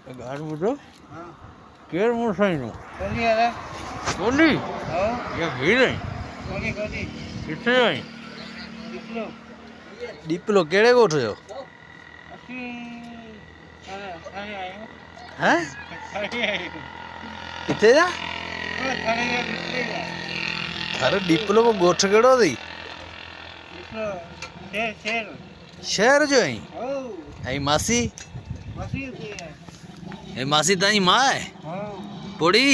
ગાડ બધો હા કેર મોસાઈનું કોલી અરે બોલી હો એ ભીડ કોલી કિथे आई દીકરો ડીપલો કેળે ગોઠો છો અસી અરે આયો હે અરે આયો કિथे જા ઓ થારે દીકરો थारे ડીપલો को गोठ केड़ो थी દીકરો શેર शहर जो आई હો आई मासी મસી છે ए मासी ताई माँ है હો पोड़ी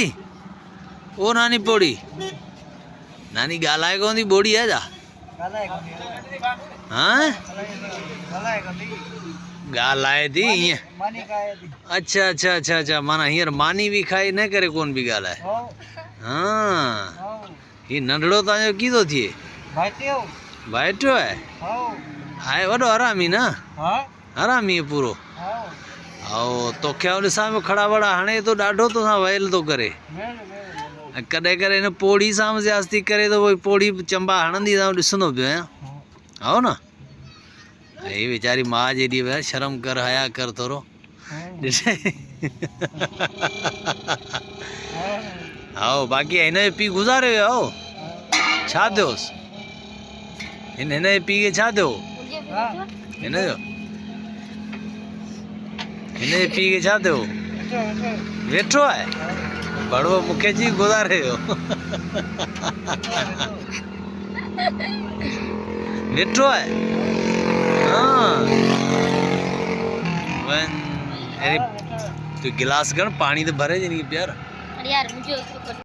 ओ नानी पोड़ी नानी गालाए कौन थी बोड़ी है जा ગલાય કોની हाँ ગલાય કોની गालाए थी ये માની કાય દી अच्छा अच्छा अच्छा अच्छा माना हियर मानी भी खाई न करे कौन भी गालाए હો हाँ હો ये नंढड़ो ताजो कीधो थिए ભાઈઓ बैठो है હો आए वडो हरामी ना હા हरामी है पूरो હો आओ तो क्या उन सामे खड़ा बड़ा हणे तो डाढो तो ना वैल तो करे મેળ મેળ कॾहिं कॾहिं हिन पोड़ी सां ज़्यादती करे तो वही पोड़ी चंबा हणंदी त ॾिसंदो पियो आहियां आओ न हे वीचारी माँ जेॾी वया शर्म कर हया कर थोरो ॾिसे आओ बाक़ी हिन जो पीउ गुज़ारे वियो आओ छा थियोसि हिन जो पीउ खे छा थियो हिन जो पीउ खे छा थियो वेठो आहे बड़ो मूंखे जी गुज़ारे वियो वेठो आहे हाँ वन अरे तू गिलास गण पानी तो भरे जनी प्यार अरे यार मुझे